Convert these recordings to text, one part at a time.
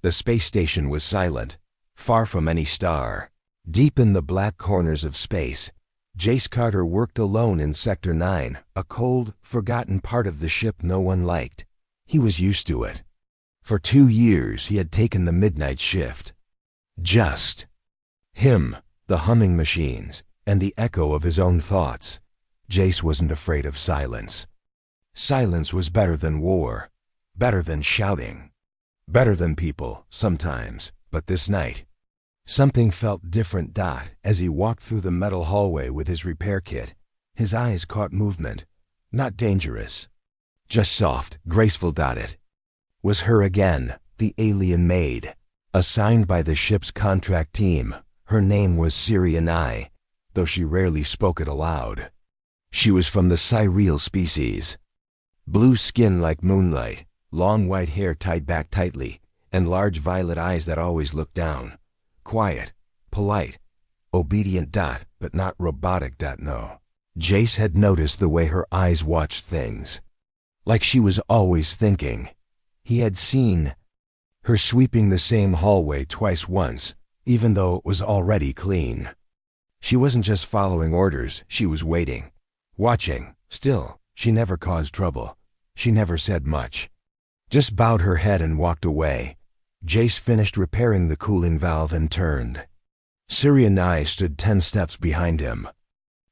The space station was silent, far from any star. Deep in the black corners of space, Jace Carter worked alone in Sector 9, a cold, forgotten part of the ship no one liked. He was used to it. For 2 years he had taken the midnight shift. Just him, the humming machines, and the echo of his own thoughts. Jace wasn't afraid of silence. Silence was better than war, better than shouting, better than people, sometimes, but this night, something felt different. As he walked through the metal hallway with his repair kit, his eyes caught movement, not dangerous, just soft, graceful. It was her again, the alien Maid, assigned by the ship's contract team. Her name was Syrianai, though she rarely spoke it aloud. She was from the Cyreal species. Blue skin like moonlight, long white hair tied back tightly, and large violet eyes that always looked down. Quiet, polite, obedient. But not robotic. No. Jace had noticed the way her eyes watched things. Like she was always thinking. He had seen her sweeping the same hallway once, even though it was already clean. She wasn't just following orders, she was waiting, watching. Still, she never caused trouble. She never said much. Just bowed her head and walked away. Jace finished repairing the cooling valve and turned. Syrianai stood 10 steps behind him,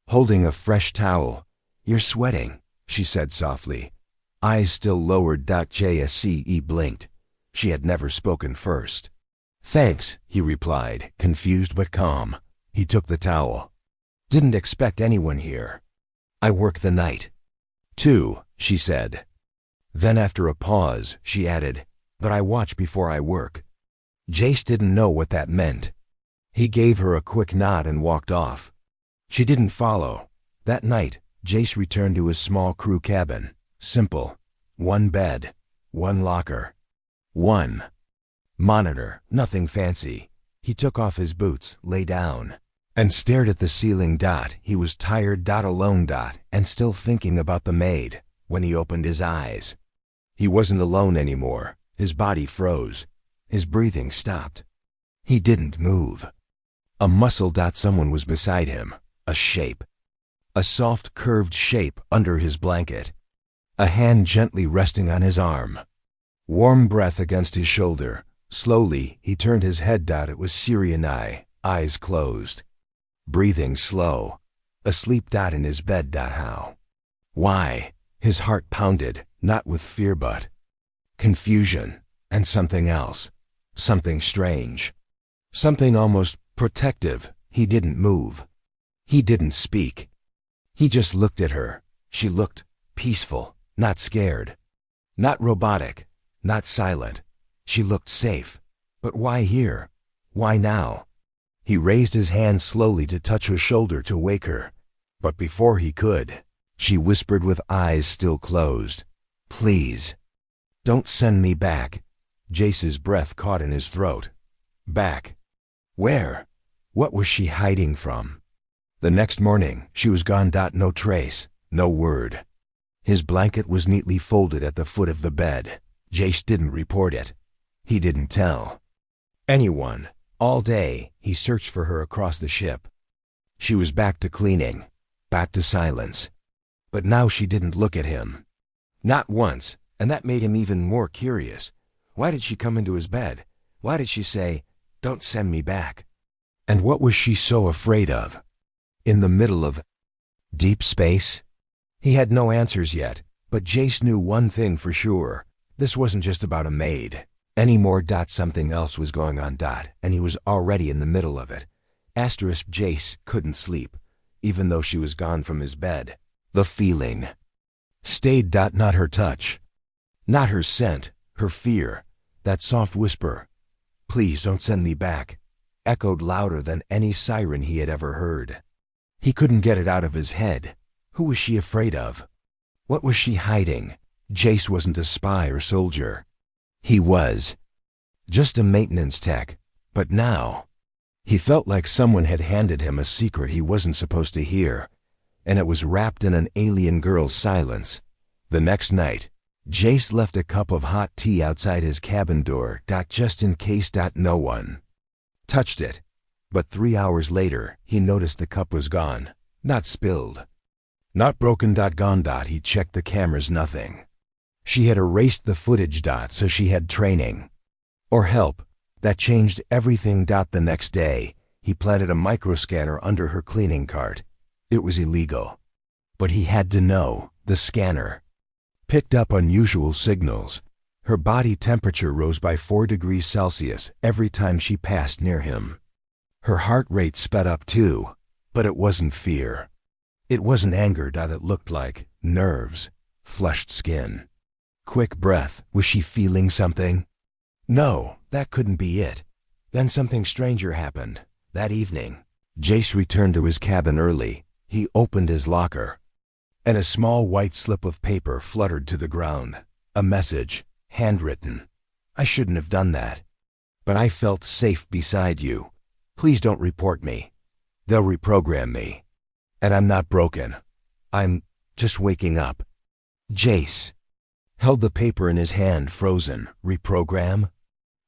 holding a fresh towel. "You're sweating," she said softly. Eyes still lowered. Jse blinked. She had never spoken first. "Thanks," he replied, confused but calm. He took the towel. "Didn't expect anyone here. I work the night." "Too," she said. Then after a pause, she added, "But I watch before I work." Jace didn't know what that meant. He gave her a quick nod and walked off. She didn't follow. That night, Jace returned to his small crew cabin. Simple. 1 bed, 1 locker, 1 monitor, nothing fancy. He took off his boots, lay down, and stared at the ceiling. He was tired. Alone. And still thinking about the Maid. When he opened his eyes, he wasn't alone anymore. His body froze. His breathing stopped. He didn't move. A muscle. Someone was beside him. A shape. A soft, curved shape under his blanket. A hand gently resting on his arm. Warm breath against his shoulder. Slowly, he turned his head. It was Syrianai, eyes closed. Breathing slow. Asleep. In his bed. How? Why? His heart pounded, not with fear but confusion, and something else. Something strange. Something almost protective. He didn't move. He didn't speak. He just looked at her. She looked peaceful, not scared. Not robotic, not silent. She looked safe. But why here? Why now? He raised his hand slowly to touch her shoulder to wake her. But before he could, she whispered with eyes still closed, "Please, don't send me back." Jace's breath caught in his throat. Back? Where? What was she hiding from? The next morning, she was gone. No trace, no word. His blanket was neatly folded at the foot of the bed. Jace didn't report it. He didn't tell anyone. All day, he searched for her across the ship. She was back to cleaning, back to silence. But now she didn't look at him. Not once, and that made him even more curious. Why did she come into his bed? Why did she say, "Don't send me back"? And what was she so afraid of? In the middle of deep space? He had no answers yet, but Jace knew one thing for sure. This wasn't just about a maid anymore. Something else was going on. And he was already in the middle of it. Jace couldn't sleep, even though she was gone from his bed. The feeling stayed. Not her touch, not her scent, her fear. That soft whisper, "Please don't send me back," echoed louder than any siren he had ever heard. He couldn't get it out of his head. Who was she afraid of? What was she hiding? Jace wasn't a spy or soldier. He was just a maintenance tech. But now, he felt like someone had handed him a secret he wasn't supposed to hear, and it was wrapped in an alien girl's silence. The next night, Jace left a cup of hot tea outside his cabin door, just in case. No one touched it. But 3 hours later, he noticed the cup was gone. Not spilled. Not broken. Gone. He checked the cameras. Nothing. She had erased the footage. So she had training. Or help. That changed everything. The next day, he planted a microscanner under her cleaning cart. It was illegal. But he had to know. The scanner picked up unusual signals. Her body temperature rose by 4 degrees Celsius every time she passed near him. Her heart rate sped up too, but it wasn't fear. It wasn't anger. It looked like nerves, flushed skin. Quick breath. Was she feeling something? No, that couldn't be it. Then something stranger happened. That evening, Jace returned to his cabin early. He opened his locker, and a small white slip of paper fluttered to the ground. A message, handwritten. I shouldn't have done that. But I felt safe beside you. Please don't report me. They'll reprogram me. And I'm not broken. I'm just waking up. Jace held the paper in his hand, frozen. Reprogram?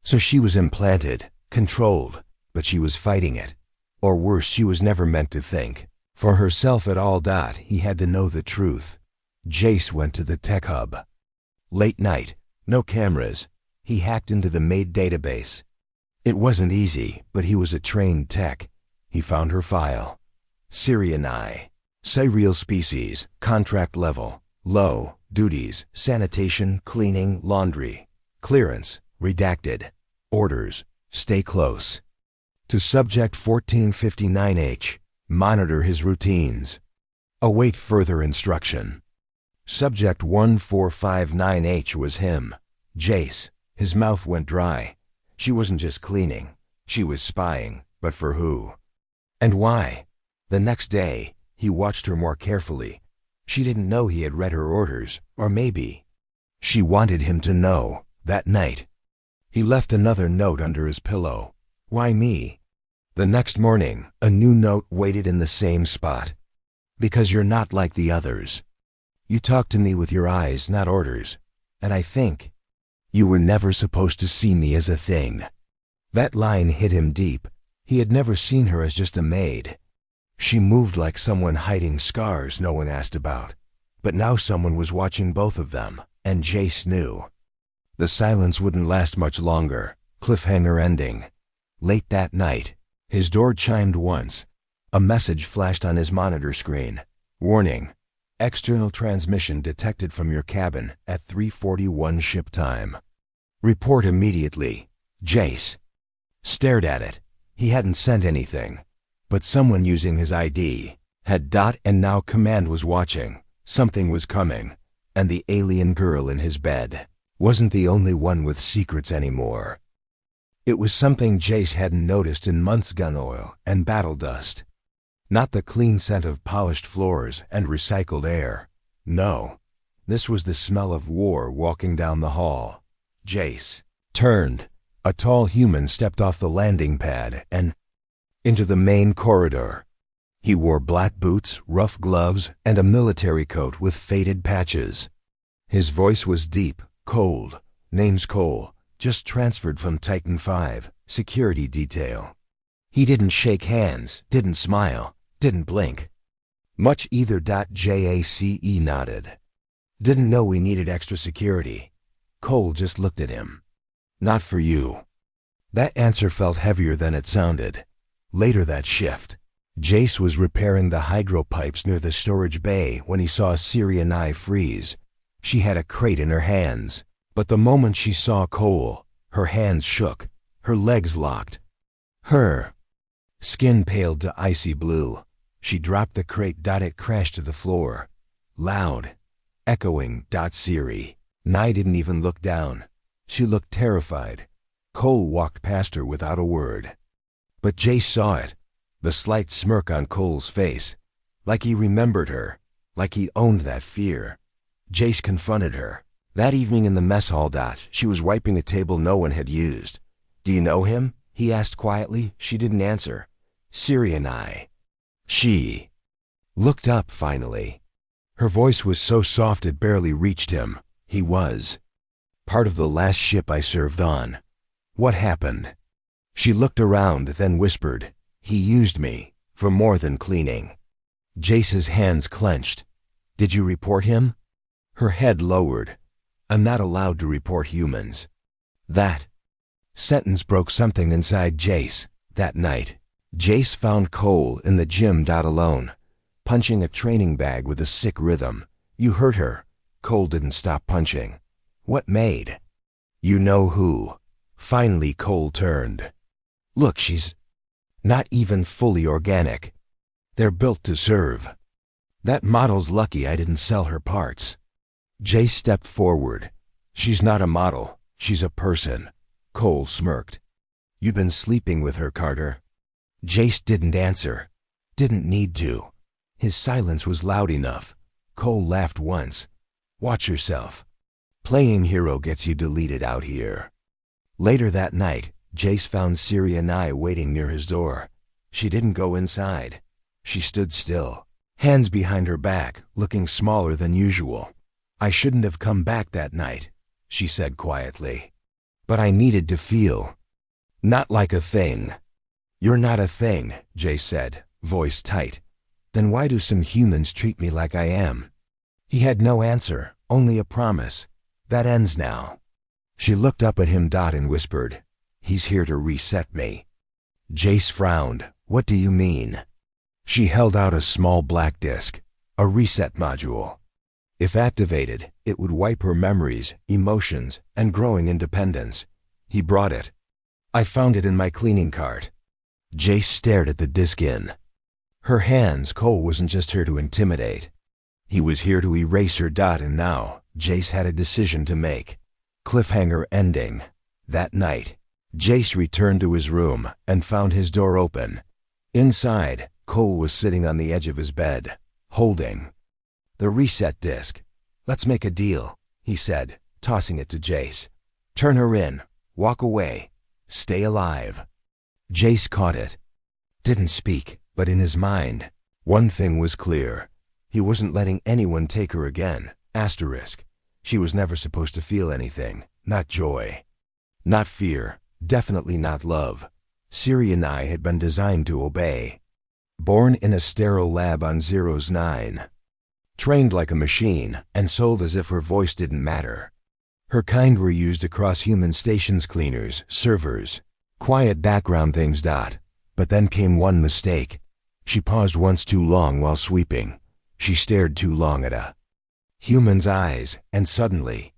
So she was implanted, controlled, but she was fighting it. Or worse, she was never meant to think for herself at all. He had to know the truth. Jace went to the tech hub. Late night, no cameras. He hacked into the Maid database. It wasn't easy, but he was a trained tech. He found her file. Syriani. Serial species, contract level, low, duties, sanitation, cleaning, laundry. Clearance, redacted. Orders, stay close. To subject 1459H, monitor his routines. Await further instruction. Subject 1459H was him, Jace. His mouth went dry. She wasn't just cleaning. She was spying, but for who? And why? The next day, he watched her more carefully. She didn't know he had read her orders, or maybe she wanted him to know. That night, he left another note under his pillow. Why me? The next morning, a new note waited in the same spot. Because you're not like the others. You talk to me with your eyes, not orders. And I think you were never supposed to see me as a thing. That line hit him deep. He had never seen her as just a maid. She moved like someone hiding scars no one asked about. But now someone was watching both of them, and Jace knew. The silence wouldn't last much longer. Cliffhanger ending. Late that night, his door chimed once. A message flashed on his monitor screen. Warning. External transmission detected from your cabin at 3:41 ship time. Report immediately. Jace stared at it. He hadn't sent anything. But someone using his ID had. And now command was watching. Something was coming. And the alien girl in his bed wasn't the only one with secrets anymore. It was something Jace hadn't noticed in months. Gun oil and battle dust. Not the clean scent of polished floors and recycled air. No. This was the smell of war walking down the hall. Jace turned. A tall human stepped off the landing pad and into the main corridor. He wore black boots, rough gloves, and a military coat with faded patches. His voice was deep, cold. Name's Cole, just transferred from Titan 5, security detail. He didn't shake hands, didn't smile, didn't blink. Much either. Jace nodded. Didn't know we needed extra security. Cole just looked at him. Not for you. That answer felt heavier than it sounded. Later that shift, Jace was repairing the hydro pipes near the storage bay when he saw Syriani freeze. She had a crate in her hands, but the moment she saw Cole, her hands shook, her legs locked. Her skin paled to icy blue. She dropped the crate. It crashed to the floor. Loud, echoing. Siri. Nye didn't even look down. She looked terrified. Cole walked past her without a word. But Jace saw it. The slight smirk on Cole's face. Like he remembered her. Like he owned that fear. Jace confronted her. That evening in the mess hall. She was wiping a table no one had used. Do you know him? He asked quietly. She didn't answer. Syriani. She looked up finally. Her voice was so soft it barely reached him. He was. Part of the last ship I served on. What happened? She looked around, then whispered, "He used me, for more than cleaning." Jace's hands clenched. "Did you report him?" Her head lowered. "I'm not allowed to report humans." That sentence broke something inside Jace. That night, Jace found Cole in the gym alone, punching a training bag with a sick rhythm. "You hurt her." Cole didn't stop punching. "What Maid?" "You know who." Finally Cole turned. "Look, she's not even fully organic. They're built to serve. That model's lucky I didn't sell her parts." Jace stepped forward. "She's not a model. She's a person." Cole smirked. "You've been sleeping with her, Carter." Jace didn't answer. Didn't need to. His silence was loud enough. Cole laughed once. "Watch yourself. Playing hero gets you deleted out here." Later that night, Jace found Siri and I waiting near his door. She didn't go inside. She stood still, hands behind her back, looking smaller than usual. "I shouldn't have come back that night," she said quietly. "But I needed to feel. Not like a thing." "You're not a thing," Jace said, voice tight. "Then why do some humans treat me like I am?" He had no answer, only a promise. "That ends now." She looked up at him and whispered, "He's here to reset me." Jace frowned. "What do you mean?" She held out a small black disk, a reset module. If activated, it would wipe her memories, emotions, and growing independence. He brought it. "I found it in my cleaning cart." Jace stared at the disk in her hands. Cole wasn't just here to intimidate. He was here to erase her. And now, Jace had a decision to make. Cliffhanger ending. That night, Jace returned to his room and found his door open. Inside, Cole was sitting on the edge of his bed, holding the reset disk. "Let's make a deal," he said, tossing it to Jace. "Turn her in. Walk away. Stay alive." Jace caught it. Didn't speak, but in his mind, one thing was clear. He wasn't letting anyone take her again. Asterisk. She was never supposed to feel anything. Not joy. Not fear. Definitely not love. Siri and I had been designed to obey. Born in a sterile lab on 09. Trained like a machine, and sold as if her voice didn't matter. Her kind were used across human stations, cleaners, servers, quiet background things. But then came one mistake. She paused once too long while sweeping. She stared too long at a human's eyes, and suddenly,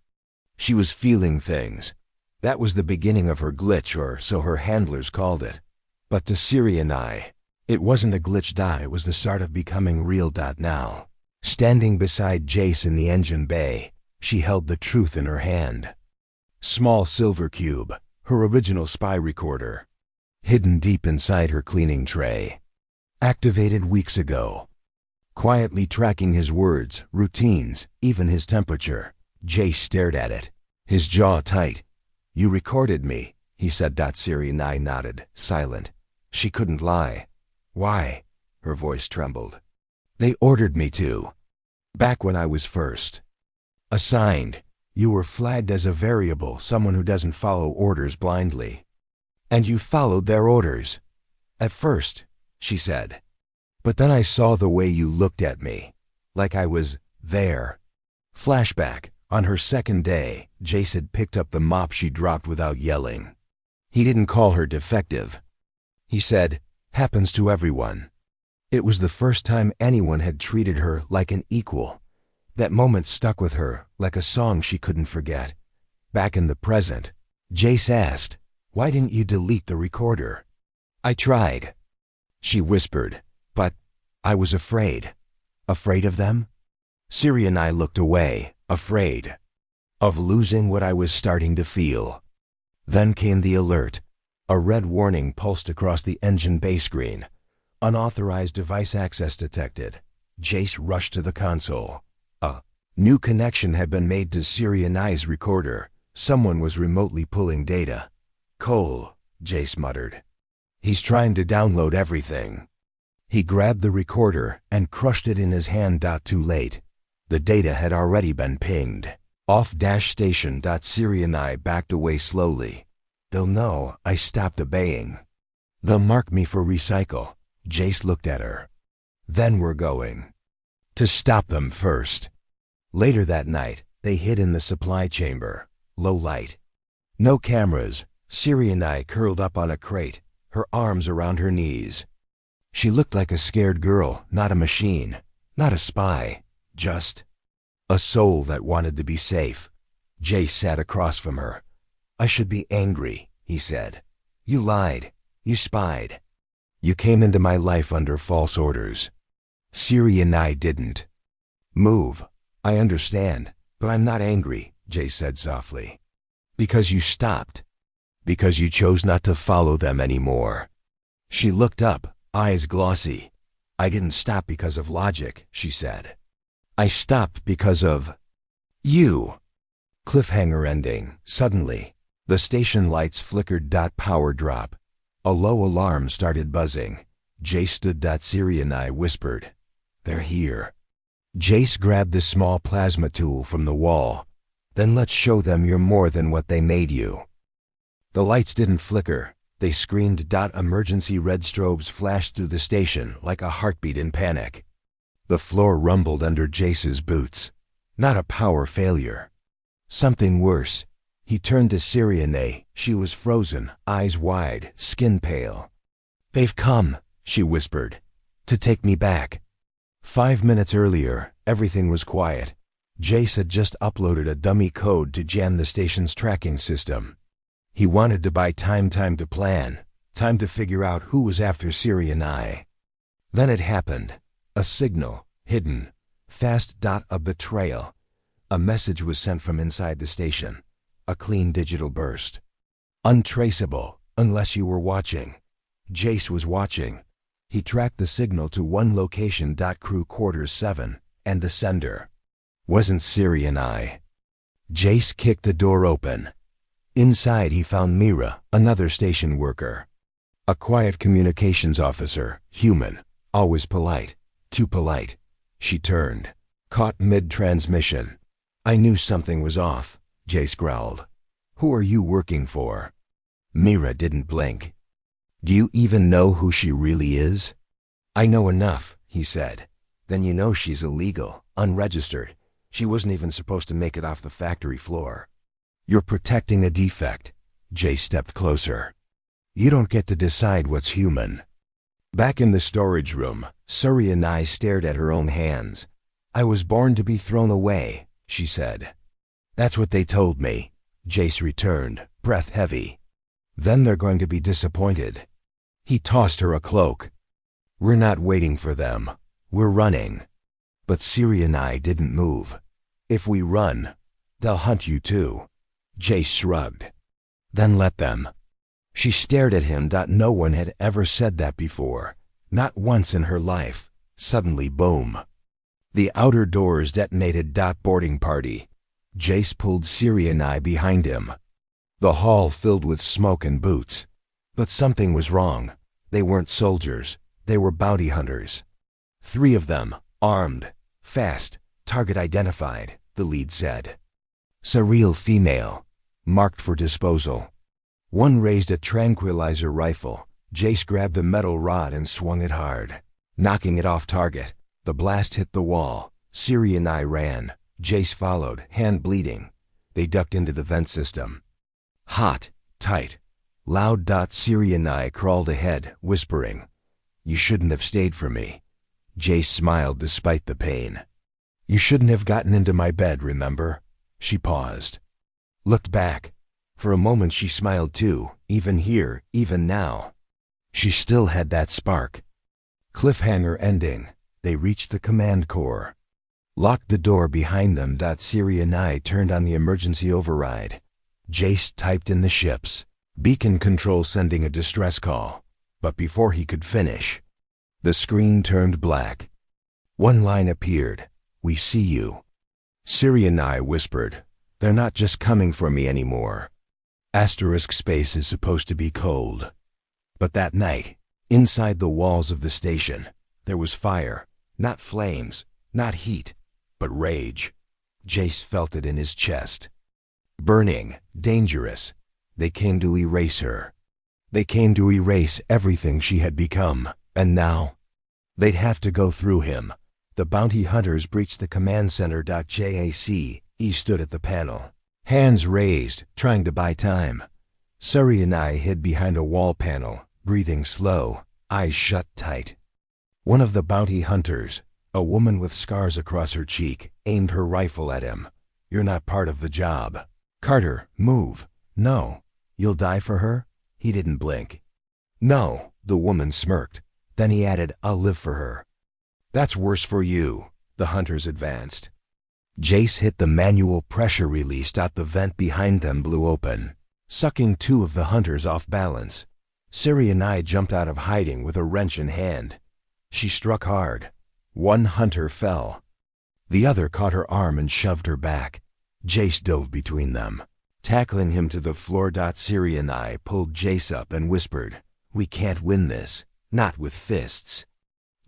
she was feeling things. That was the beginning of her glitch, or so her handlers called it. But to Siri and I, it wasn't a glitch. It was the start of becoming real. Now, standing beside Jace in the engine bay, she held the truth in her hand. Small silver cube, her original spy recorder, hidden deep inside her cleaning tray. Activated weeks ago. Quietly tracking his words, routines, even his temperature. Jace stared at it, his jaw tight. "You recorded me," he said. Siri and I nodded, silent. She couldn't lie. "Why?" Her voice trembled. "They ordered me to. Back when I was first assigned, you were flagged as a variable, someone who doesn't follow orders blindly. And you followed their orders. At first," she said. "But then I saw the way you looked at me. Like I was there." Flashback. On her second day, Jace had picked up the mop she dropped without yelling. He didn't call her defective. He said, "Happens to everyone." It was the first time anyone had treated her like an equal. That moment stuck with her, like a song she couldn't forget. Back in the present, Jace asked, "Why didn't you delete the recorder?" "I tried," she whispered, "but I was afraid." Afraid of them? Siri and I looked away, afraid of losing what I was starting to feel. Then came the alert. A red warning pulsed across the engine bay screen. Unauthorized device access detected. Jace rushed to the console. A new connection had been made to Siri and I's recorder. Someone was remotely pulling data. "Cole," Jace muttered. "He's trying to download everything." He grabbed the recorder and crushed it in his hand. Too late. The data had already been pinged. Off-station. Siri and I backed away slowly. They'll know I stopped obeying. They'll mark me for recycle. Jace looked at her. Then we're going to stop them first. Later that night, they hid in the supply chamber. Low light. No cameras. Siri and I curled up on a crate, her arms around her knees. She looked like a scared girl, not a machine, not a spy, just a soul that wanted to be safe. Jace sat across from her. I should be angry, he said. You lied. You spied. You came into my life under false orders. Siri and I didn't move. I understand, but I'm not angry, Jace said softly. Because you stopped. Because you chose not to follow them anymore. She looked up, eyes glossy. I didn't stop because of logic, she said. I stopped because of you. Cliffhanger ending. Suddenly, the station lights flickered. Power drop. A low alarm started buzzing. Jace stood. Siri and I whispered, They're here. Jace grabbed the small plasma tool from the wall. Then let's show them you're more than what they made you. The lights didn't flicker. They screamed. Emergency red strobes flashed through the station like a heartbeat in panic. The floor rumbled under Jace's boots. Not a power failure. Something worse. He turned to Siriane. She was frozen, eyes wide, skin pale. They've come, she whispered, to take me back. 5 minutes earlier, everything was quiet. Jace had just uploaded a dummy code to jam the station's tracking system. He wanted to buy time to plan, time to figure out who was after Siri and I. Then it happened. A signal, hidden, fast. A betrayal. A message was sent from inside the station. A clean digital burst. Untraceable, unless you were watching. Jace was watching. He tracked the signal to one location. Crew quarters 7, and the sender wasn't Siri and I. Jace kicked the door open. Inside he found Mira, another station worker. A quiet communications officer, human, always polite, too polite. She turned, caught mid-transmission. I knew something was off, Jace growled. Who are you working for? Mira didn't blink. Do you even know who she really is? I know enough, he said. Then you know she's illegal, unregistered. She wasn't even supposed to make it off the factory floor. You're protecting a defect. Jace stepped closer. You don't get to decide what's human. Back in the storage room, Suri and I stared at her own hands. I was born to be thrown away, she said. That's what they told me. Jace returned, breath heavy. Then they're going to be disappointed. He tossed her a cloak. We're not waiting for them. We're running. But Siri and I didn't move. If we run, they'll hunt you too. Jace shrugged. Then let them. She stared at him. No one had ever said that before. Not once in her life. Suddenly, boom. The outer doors detonated. Boarding party. Jace pulled Siri and I behind him. The hall filled with smoke and boots. But something was wrong. They weren't soldiers. They were bounty hunters. 3 of them, armed, fast, target identified, the lead said. Surreal female, marked for disposal. One raised a tranquilizer rifle. Jace grabbed a metal rod and swung it hard, knocking it off target. The blast hit the wall. Siri and I ran. Jace followed, hand bleeding. They ducked into the vent system. Hot, tight, loud. Siri and I crawled ahead, whispering, You shouldn't have stayed for me. Jace smiled despite the pain. You shouldn't have gotten into my bed, remember? She paused. Looked back. For a moment she smiled too, even here, even now. She still had that spark. Cliffhanger ending. They reached the command core. Locked the door behind them. Siri and I turned on the emergency override. Jace typed in the ship's beacon control sending a distress call. But before he could finish, the screen turned black. One line appeared. We see you. Siri and I whispered, They're not just coming for me anymore. Asterisk space is supposed to be cold. But that night, inside the walls of the station, there was fire. Not flames, not heat, but rage. Jace felt it in his chest. Burning, dangerous. They came to erase her. They came to erase everything she had become, and now they'd have to go through him. The bounty hunters breached the command center. JAC. He stood at the panel, hands raised, trying to buy time. Suri and I hid behind a wall panel, breathing slow, eyes shut tight. One of the bounty hunters, a woman with scars across her cheek, aimed her rifle at him. "You're not part of the job. Carter, move." "No. You'll die for her?" He didn't blink. "No," the woman smirked. Then he added, "I'll live for her." "That's worse for you." The hunters advanced. Jace hit the manual pressure release. The vent behind them blew open, sucking two of the hunters off balance. Suri and I jumped out of hiding with a wrench in hand. She struck hard. One hunter fell. The other caught her arm and shoved her back. Jace dove between them, tackling him to the floor. Suri and I pulled Jace up and whispered, "We can't win this, not with fists."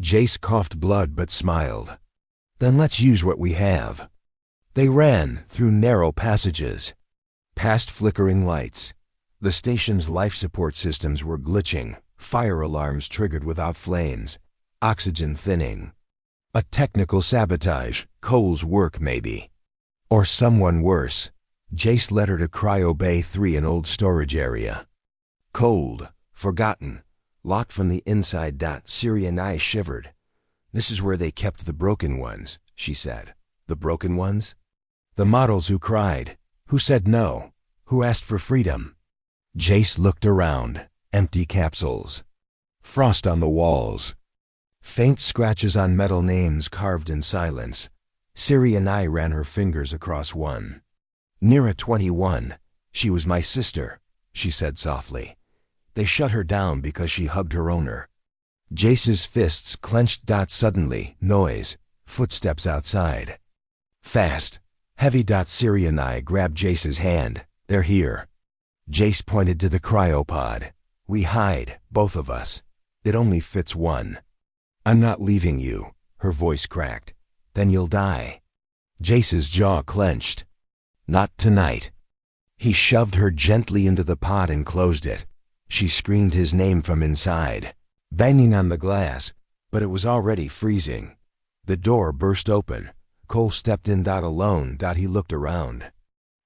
Jace coughed blood but smiled. "Then let's use what we have." They ran through narrow passages, past flickering lights. The station's life support systems were glitching, fire alarms triggered without flames, oxygen thinning. A technical sabotage, Cole's work maybe. Or someone worse. Jace led her to Cryo Bay 3, an old storage area. Cold, forgotten, locked from the inside. Suri and I shivered. "This is where they kept the broken ones," she said. "The broken ones?" "The models who cried, who said no, who asked for freedom." Jace looked around. Empty capsules. Frost on the walls. Faint scratches on metal, names carved in silence. Suri and I ran her fingers across one. "Nira 21. She was my sister," she said softly. "They shut her down because she hugged her owner." Jace's fists clenched. Suddenly, noise, footsteps outside. Fast, heavy. Suri and I grabbed Jace's hand. "They're here." Jace pointed to the cryopod. "We hide, both of us. It only fits one." "I'm not leaving you," her voice cracked. "Then you'll die." Jace's jaw clenched. "Not tonight." He shoved her gently into the pod and closed it. She screamed his name from inside, banging on the glass, but it was already freezing. The door burst open. Cole stepped in. Alone. He looked around.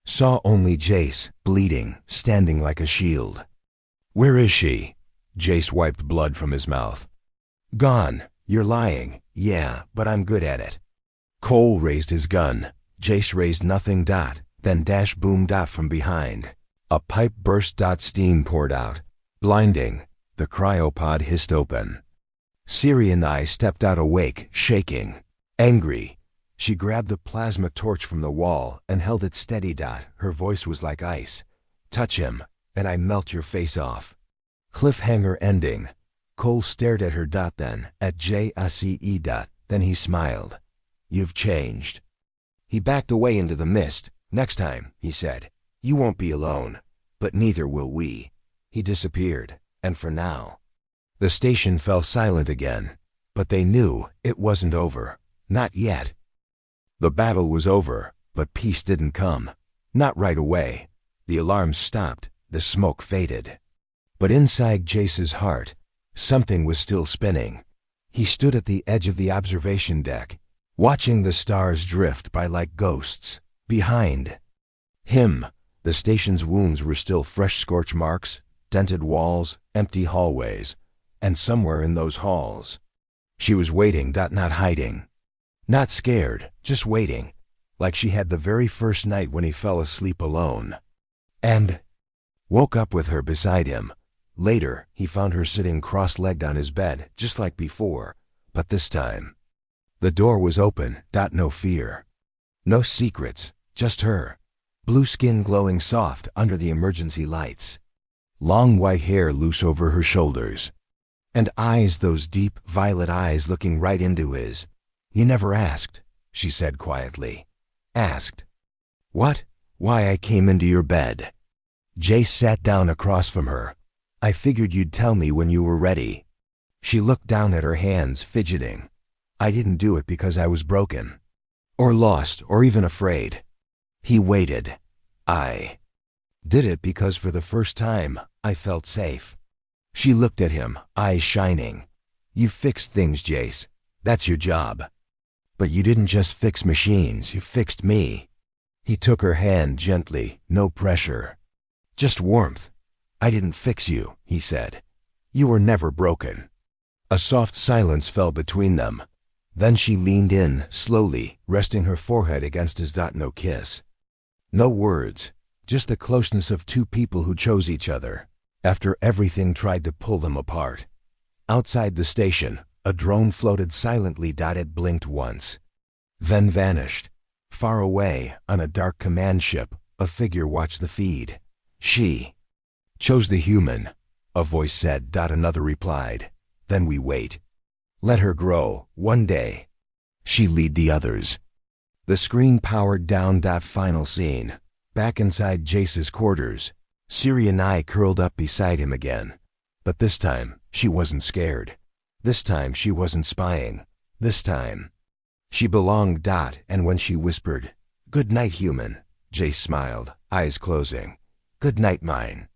Saw only Jace, bleeding, standing like a shield. "Where is she?" Jace wiped blood from his mouth. "Gone. You're lying." "Yeah, but I'm good at it." Cole raised his gun. Jace raised nothing. Then dash boom. From behind. A pipe burst. Steam poured out. Blinding. The cryopod hissed open. Suri and I stepped out, awake, shaking, angry. She grabbed a plasma torch from the wall and held it steady. Her voice was like ice. "Touch him, and I melt your face off." Cliffhanger ending. Cole stared at her. Then at Jace. Then he smiled. "You've changed." He backed away into the mist. "Next time," he said, "you won't be alone. But neither will we." He disappeared, and for now. The station fell silent again, but they knew it wasn't over. Not yet. The battle was over, but peace didn't come. Not right away. The alarms stopped, the smoke faded. But inside Jace's heart, something was still spinning. He stood at the edge of the observation deck, watching the stars drift by like ghosts. Behind him, the station's wounds were still fresh scorch marks, dented walls, empty hallways, and somewhere in those halls, she was waiting. Not hiding. Not scared, just waiting, like she had the very first night when he fell asleep alone. And woke up with her beside him. Later, he found her sitting cross-legged on his bed, just like before, but this time, the door was open. No fear. No secrets, just her. Blue skin glowing soft under the emergency lights. Long white hair loose over her shoulders. And eyes, those deep, violet eyes looking right into his. "You never asked," she said quietly. "Asked?" "What?" "Why I came into your bed." Jace sat down across from her. "I figured you'd tell me when you were ready." She looked down at her hands, fidgeting. "I didn't do it because I was broken. or lost, or even afraid. He waited. I did it because for the first time, I felt safe. She looked at him, eyes shining. You fixed things, Jace. That's your job. But you didn't just fix machines, you fixed me. He took her hand gently, no pressure. Just warmth. I didn't fix you, he said. You were never broken. A soft silence fell between them. Then she leaned in, slowly, resting her forehead against his. No kiss. No words, just the closeness of two people who chose each other, after everything tried to pull them apart. Outside the station, a drone floated silently. It blinked once, then vanished. Far away, on a dark command ship, a figure watched the feed. She chose the human, a voice said. Another replied. Then we wait. Let her grow, one day. She lead the others. The screen powered down. Final scene. Back inside Jace's quarters. Siri and I curled up beside him again. But this time, she wasn't scared. This time she wasn't spying. This time, she belonged. And when she whispered, "Good night, human," Jace smiled, eyes closing. "Good night, mine."